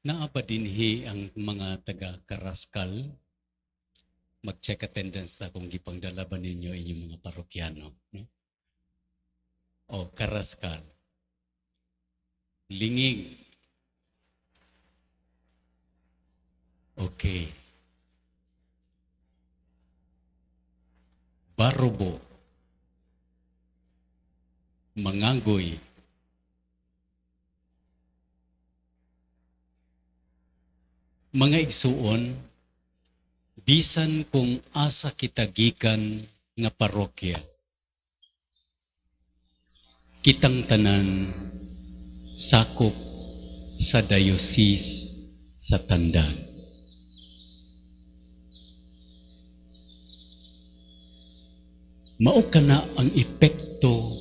Naa ba dinhi ang mga taga Karaskal? Mag-check attendance ta kung gipangdala ba ninyo inyong mga parokyano. No? O, Karaskal. Lingig. Okay. Barobo. Mangangoy. Mga igsuon, bisan kung asa kita gikan nga parokya, kitang tanan sakop sa diocese sa Tandan. Mao kana ang epekto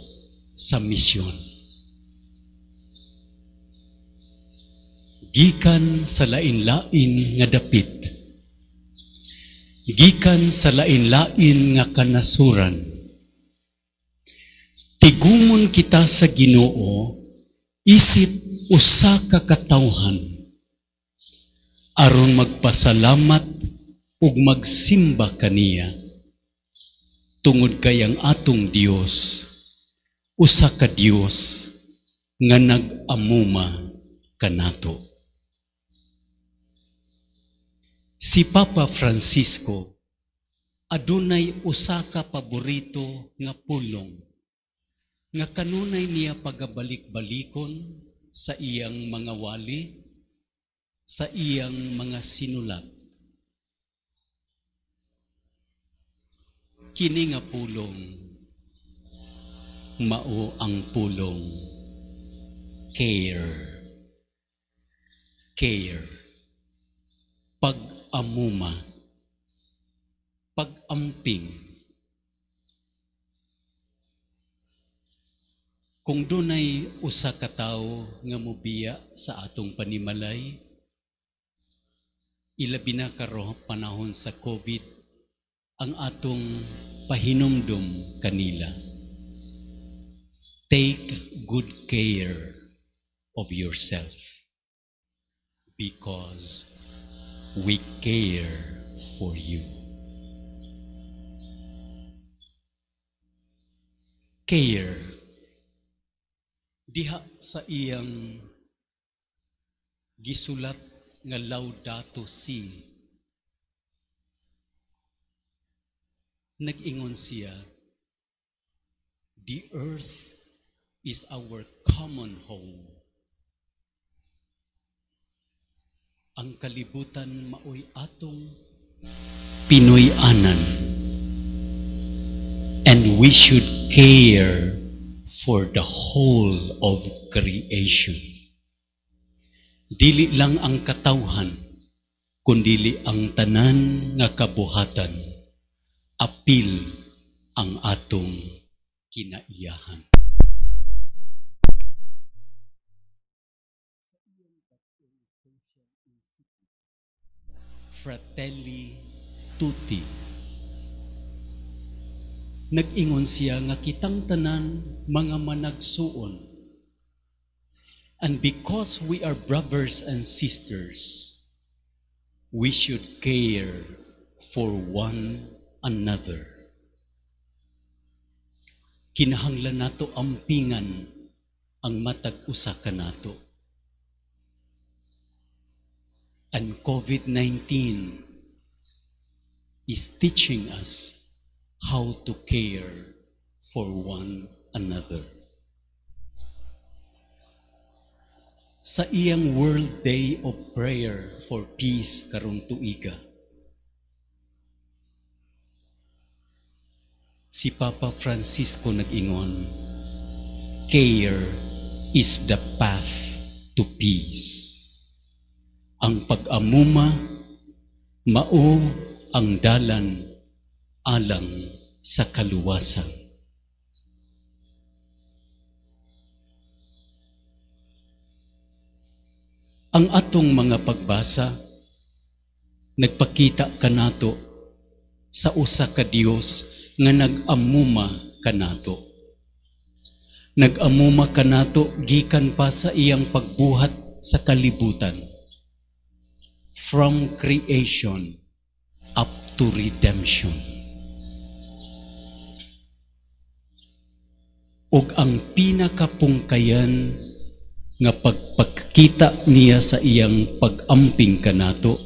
sa misyon. Gikan sa lain-lain nga dapit. Gikan sa lain-lain nga kanasuran. Tigumon kita sa Ginoo isip usa ka katawhan aron magpasalamat ug magsimba kaniya tungod kay ang atong Dios usa ka Dios nga nag-amuma kanato. Si Papa Francisco adunay usa ka paborito nga pulong nga kanunay niya pagabalik-balikon sa iyang mga wali, sa iyang mga sinulat. Kini nga pulong mao ang pulong care. Care. Pag-amuma. Pag-amping. Kung dunay usa ka tawo nga mobiya sa atong panimalay, ilabi na karo panahon sa COVID, ang atong pahinumdum kanila. Take good care of yourself because we care for you. Care. Diha sa iyang gisulat nga Laudato Si, nag-ingon siya, the earth is our common home. Ang kalibutan maoy atong Pinoy-anan. And we should care for the whole of creation. Dili lang ang katawhan, kundili ang tanan nga kabuhatan. Apil ang atong kinaiyahan. Fratelli Tutti. Nag-ingon siya nga kitang tanan mga managsuon. And because we are brothers and sisters, we should care for one another. Kinahanglan nato ampingan ang matag usa kanato. And COVID-19 is teaching us how to care for one another. Sa iyang World Day of Prayer for Peace karong tuiga, si Papa Francisco nag-ingon, care is the path to peace. Ang pag-amuma, mao ang dalan alang sa kaluwasan. Ang atong mga pagbasa, nagpakita kanato sa usa ka Dios nga nag-amuma kanato. Nag-amuma kanato gikan pa sa iyang pagbuhat sa kalibutan. from creation up to redemption. Ug ang pinakapungkayan nga pagpakita niya sa iyang pag-amping kanato,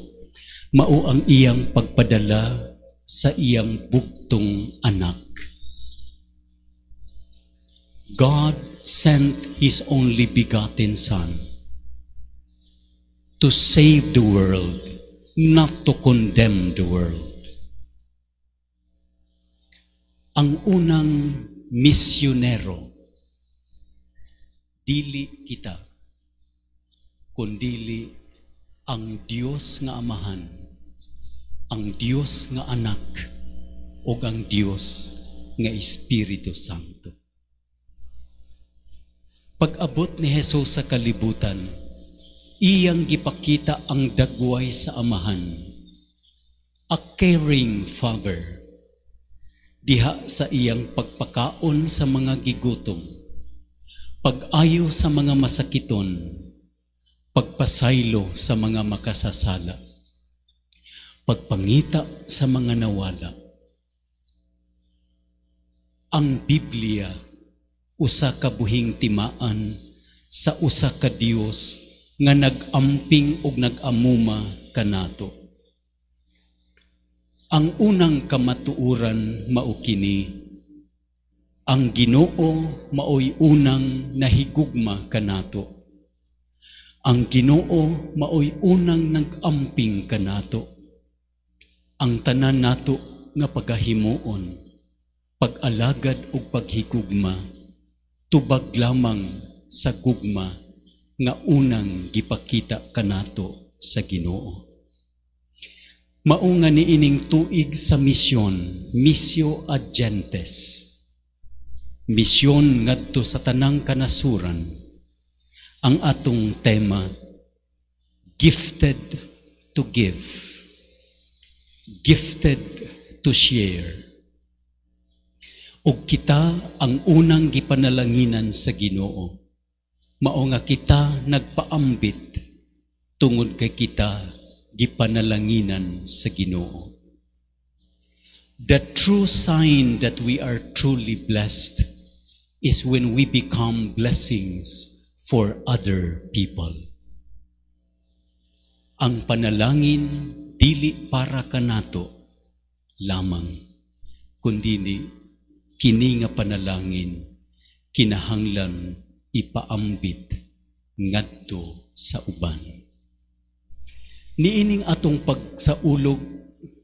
mao ang iyang pagpadala sa iyang bugtong anak. God sent His only begotten Son to save the world, not to condemn the world. Ang unang misyonero, dili kita, kundili ang Dios nga Amahan, ang Dios nga Anak, o ang Dios nga Espiritu Santo. Pag-abot ni Jesus sa kalibutan, iyang gipakita ang dagway sa Amahan, a caring Father, diha sa iyang pagpakaon sa mga gigutom, pag-ayo sa mga masakiton, pagpasaylo sa mga makasasala, pagpangita sa mga nawala. Ang Biblia, usa ka buhing timaan sa usa ka Dios nga nag-amping ug nag-amuma kanato. Ang unang kamatuoran mao kini, ang Ginoo maoy unang nahigugma kanato. Ang Ginoo maoy unang nag-amping kanato. Ang tanan nato nga pagahimuon, pag-alagad ug paghigugma, tubag lamang sa gugma nga unang gipakita kanato sa Ginoo. Mao nga niining tuig sa misyon, Missio ad Gentes. Misyon ngadto sa tanang kanasuran. Ang atong tema, gifted to give, gifted to share. Ug kita ang unang gipanalanginan sa Ginoo. Mao nga kita nagpaambit tungod kay kita gipanalanginan sa Ginoo. The true sign that we are truly blessed is when we become blessings for other people. Ang panalangin dili para kanato lamang, kundi kini nga panalangin kinahanglan ipaambit ngadto sa uban. Niining atong pagsaulog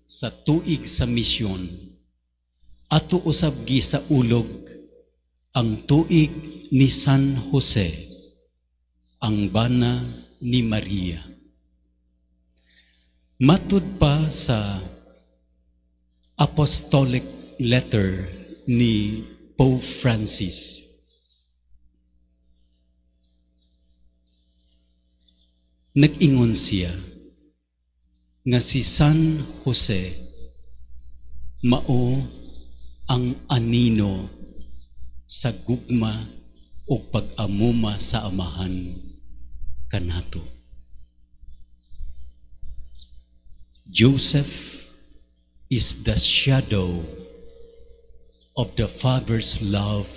sa tuig sa misyon, ato usab gi sa ulog ang tuig ni San Jose, ang bana ni Maria. Matud pa sa apostolic letter ni Pope Francis, nag-ingon siya nga si San Jose mao ang anino sa gugma o pag-amuma sa Amahan kanato. Joseph is the shadow of the Father's love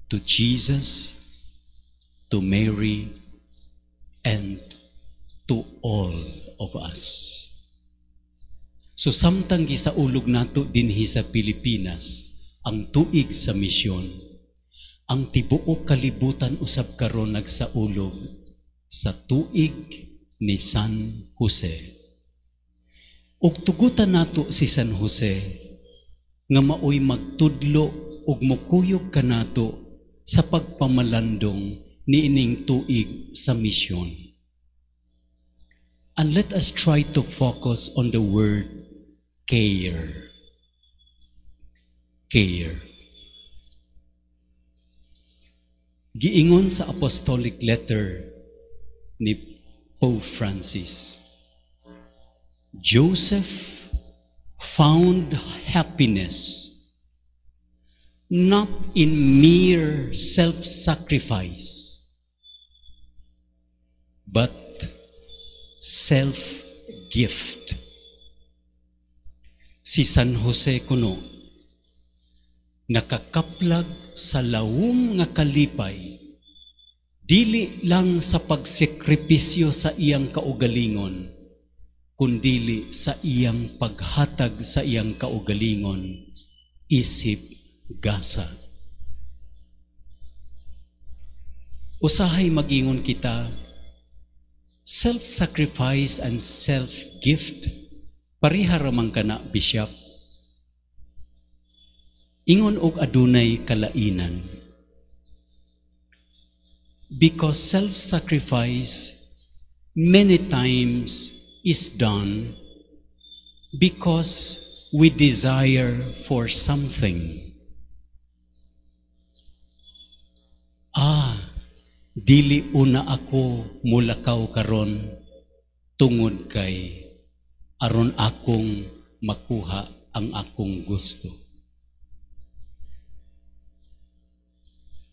to Jesus, to Mary, and to all of us. So samtang gisaulog nato dinhi sa Pilipinas ang tuig sa misyon, ang tibuok kalibutan usab karon nagsaulog sa tuig ni San Jose. Ug tugutan nato si San Jose nga maoy magtudlo ug mukuyog kanato sa pagpamalandong niining tuig sa misyon. And let us try to focus on the word care. Care. Giingon sa apostolic letter ni Pope Francis, Joseph found happiness not in mere self-sacrifice, but self-gift. Si San Jose kuno, nakakaplag sa lawom nga kalipay, dili lang sa pagsekripisyo sa iyang kaugalingon, kundili sa iyang paghatag sa iyang kaugalingon, isip gasa. Usahay magingon kita, self-sacrifice and self-gift, pareha ramang kana, Bishop. Ingon og adunay kalainan. Because self-sacrifice many times is done because we desire for something. Dili una ako mulakaw karon tungod kay aron akong makuha ang akong gusto.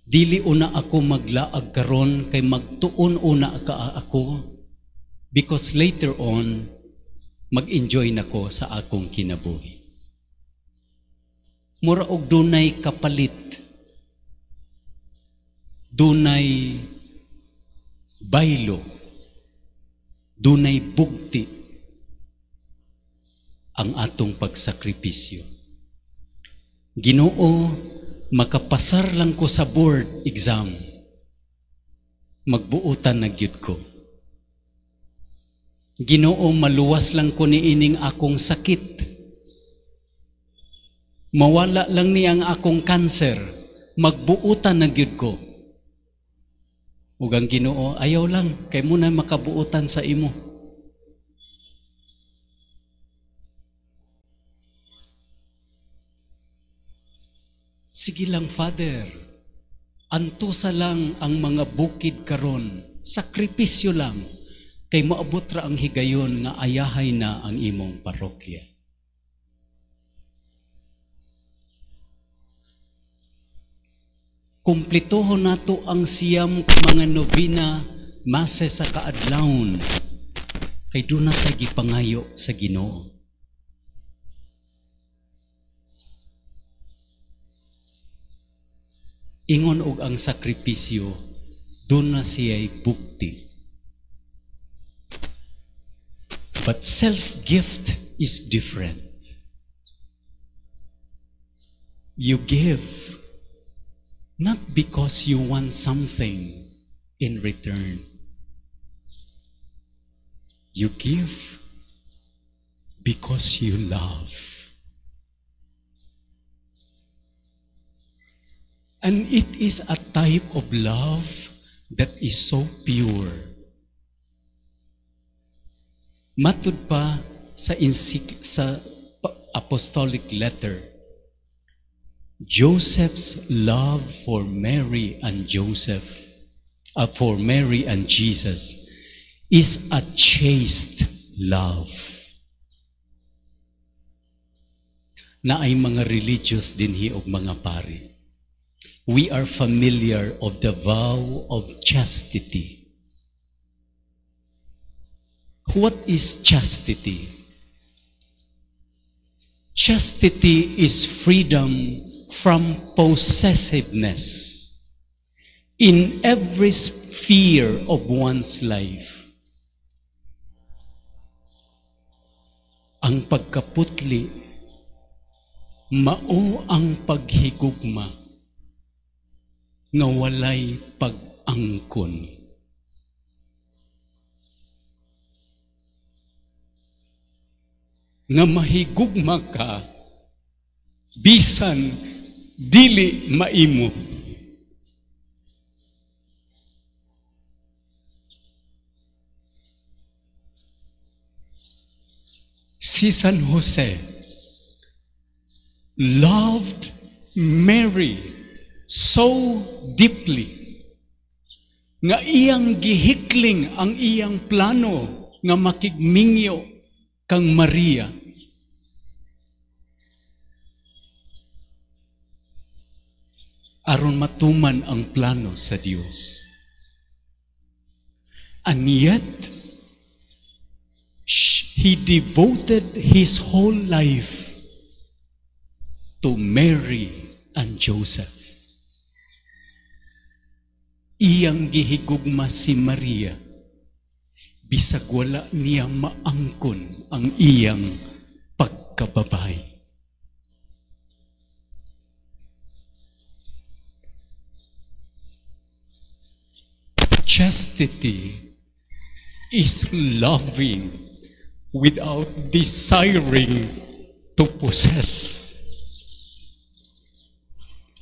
Dili una ako maglaag karon kay magtuon una ka ako because later on mag-enjoy nako sa akong kinabuhi. Mura og dunay kapalit, dunay baylo, dunay bugti ang atong pagsakripisyo. Ginoo, makapasar lang ko sa board exam, magbuutan na gyud ko. Ginoo, maluwas lang ko niining akong sakit, mawala lang ni ang akong cancer, magbuutan na gyud ko. Ug ang Ginoo, ayaw lang kay muna makabuutan sa imo. Sige lang, Father, antusa lang ang mga bukid karon, sakripisyo lang, kay maabot ra ang higayon nga ayahay na ang imong parokya. Kumplituhon nato ang siyam mga novena mase sa kaadlawon, kay doon na tayo gipangayo sa Ginoo. Ingon og ang sakripisyo, doon na siya'y bukti. But self-gift is different. You give not because you want something in return. You give because you love. And it is a type of love that is so pure. Matud pa sa apostolic letter, Joseph's love for Mary and Jesus is a chaste love. Na ay mga religious dinhi og mga pari. We are familiar of the vow of chastity. What is chastity? Chastity is freedom from possessiveness in every sphere of one's life. Ang pagkaputli, mao ang paghigugma nga walay pag-angkon. Nga mahigugma ka, bisan dili maimo. Si San Jose loved Mary so deeply nga iyang gihikling ang iyang plano nga makigmingyo kang Maria. Aron matuman ang plano sa Dios. And yet, He devoted his whole life to Mary and Joseph. Iyang gihigugma si Maria, bisag wala niya maangkon ang iyang pagkababay. Chastity is loving without desiring to possess.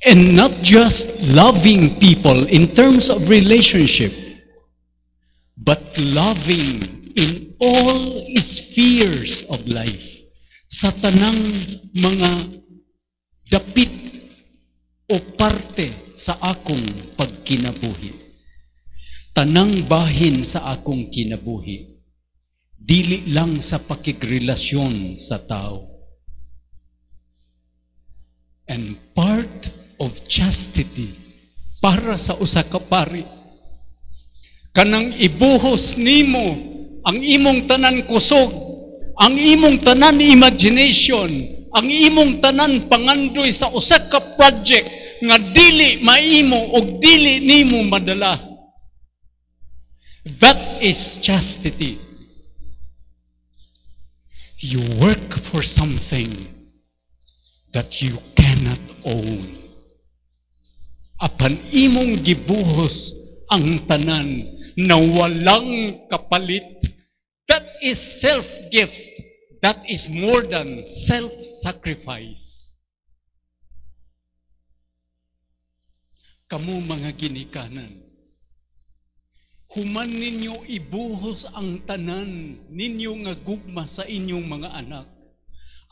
And not just loving people in terms of relationship, but loving in all spheres of life. Sa tanang mga dapit o parte sa akong pagkinabuhi. Tanang bahin sa akong kinabuhi. Dili lang sa pakigrelasyon sa tao. And part of chastity para sa usa ka pari, kanang ibuhos nimo ang imong tanan kusog, ang imong tanan imagination, ang imong tanan pangandoy sa usa ka project nga dili maimo o dili nimo madala. That is chastity. You work for something that you cannot own. Apan imong gibuhos ang tanan na walang kapalit. That is self-gift. That is more than self-sacrifice. Kamu mga ginikanan, human ninyo ibuhos ang tanan ninyo nga gugma sa inyong mga anak.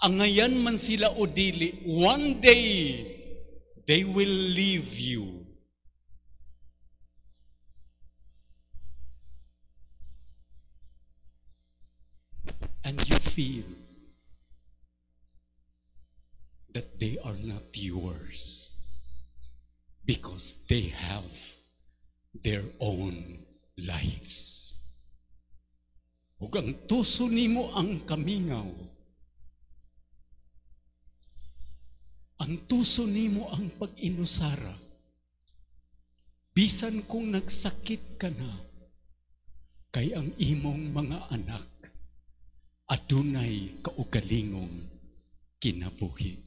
Angayan man sila o dili, one day, they will leave you. And you feel that they are not yours because they have their own lives. Ug ang tuso nimo ang kamingaw. Ang tuso nimo ang pag-inusara. Bisan kung nagsakit ka na, kay ang imong mga anak adunay kaugalingong kinabuhi.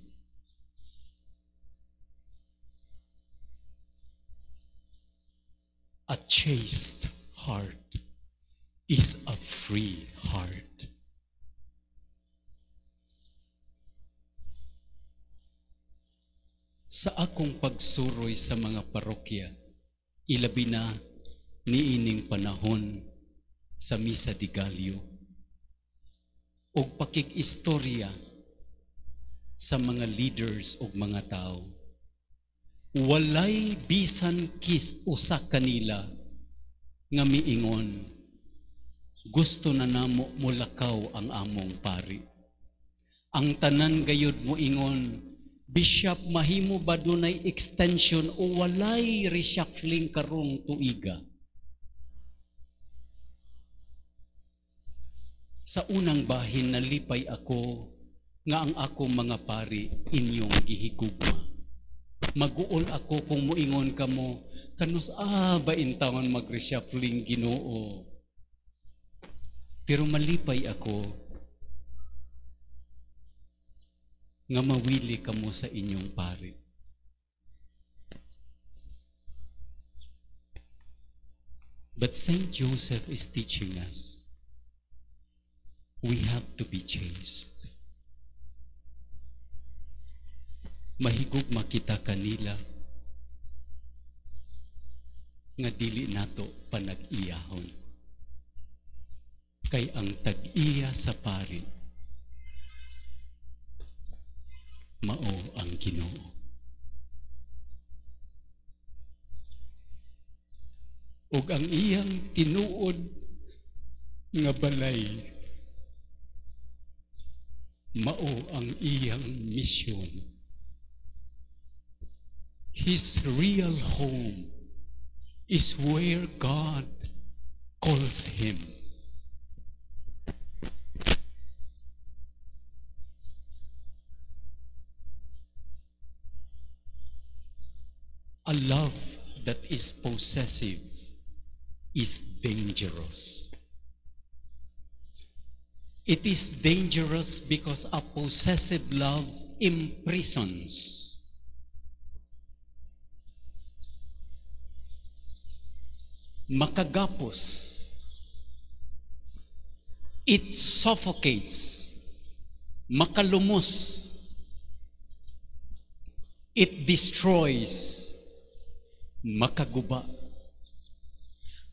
A chaste heart is a free heart. Sa akong pagsuroy sa mga parokya, ilabi na niining panahon sa Misa de Gallo, o pakig-istorya sa mga leaders o mga tao, walay bisan kis usa kanila nga miingon, gusto na namo mulakaw ang among pari. Ang tanan gayud mo ingon, Bishop, mahimo ba dunay extension o walay reshuffling karong tuiga? Sa unang bahin nalipay ako nga ang akong mga pari inyong gihigugma. Maguol ako kung muingon kamo, kanus ba intawon mag-reshuffling Ginoo. Pero malipay ako nga mawili kamo sa inyong pari. But Saint Joseph is teaching us, we have to be chaste. Mahigugma kita kanila nga dili nato panag-iyahon. Kay ang tag-iya sa pari mao ang Ginoo. Ug ang iyang tinuod nga balay mao ang iyang misyon. His real home is where God calls him. A love that is possessive is dangerous. It is dangerous because a possessive love imprisons. Makagapos. It suffocates. Makalumos. It destroys. Makaguba.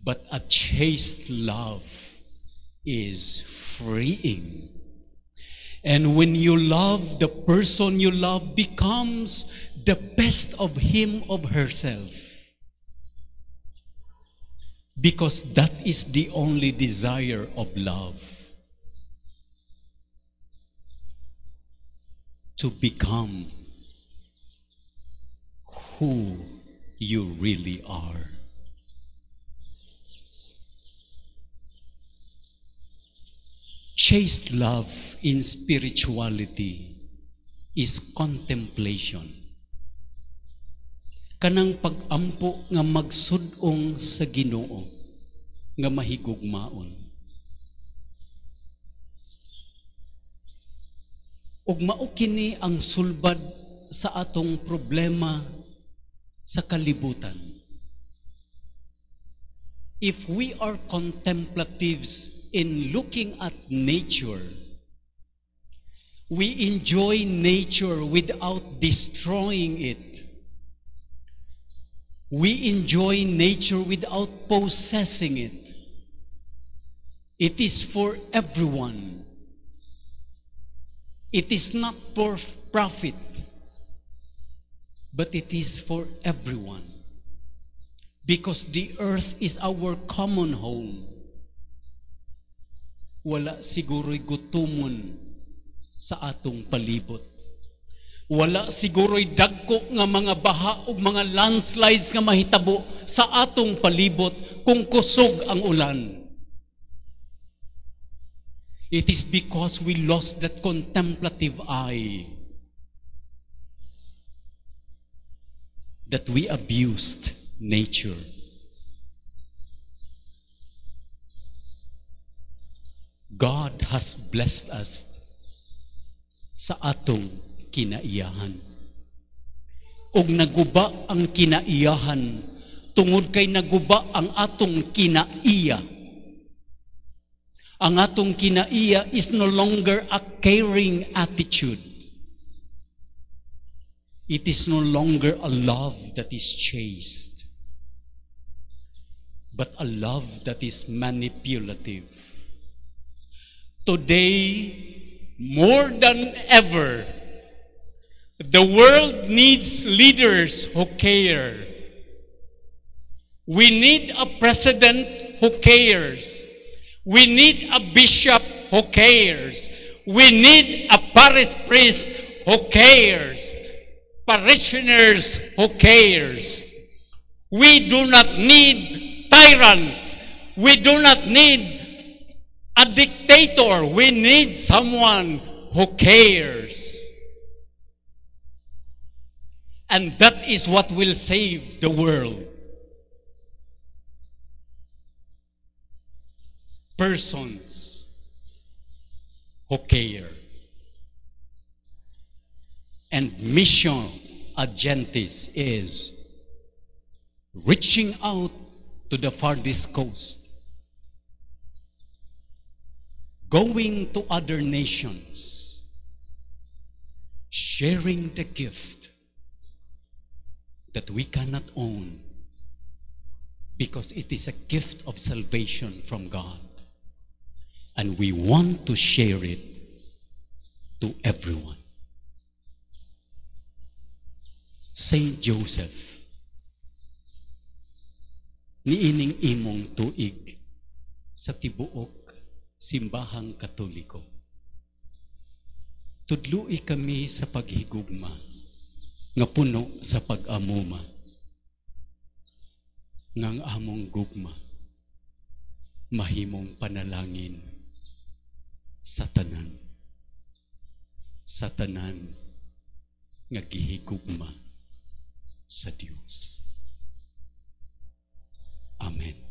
But a chaste love is freeing. And when you love, the person you love becomes the best of him or herself. Because that is the only desire of love. To become who you really are. Chaste love in spirituality is contemplation. Kanang pag-ampo nga magsudong sa Ginoo nga mahigugmaon. Ug mao kini ang sulbad sa atong problema sa kalibutan. If we are contemplatives in looking at nature, we enjoy nature without destroying it. We enjoy nature without possessing it. It is for everyone. It is not for profit, but it is for everyone. Because the earth is our common home. Wala siguro'y gutumon sa atong palibot. Wala siguro'y dagko nga mga baha o mga landslides nga mahitabo sa atong palibot kung kusog ang ulan. It is because we lost that contemplative eye that we abused nature. God has blessed us sa atong kinaiyahan. Og naguba ang kinaiyahan tungod kay naguba ang atong kinaiya. Ang atong kinaiya is no longer a caring attitude. It is no longer a love that is chaste, but a love that is manipulative. Today, more than ever, the world needs leaders who care. We need a president who cares. We need a bishop who cares. We need a parish priest who cares. Parishioners who cares. We do not need tyrants. We do not need a dictator. We need someone who cares. And that is what will save the world. Persons who care. And mission agentis is reaching out to the farthest coast, going to other nations, sharing the gift that we cannot own because it is a gift of salvation from God. And we want to share it to everyone. Saint Joseph, niining imong tuig sa tibuok simbahang Katoliko. Tudloi kami sa paghigugma nga puno sa pag-amuma ngang among gugma mahimong panalangin sa tanan nga gihigugma sa Dios. Amen.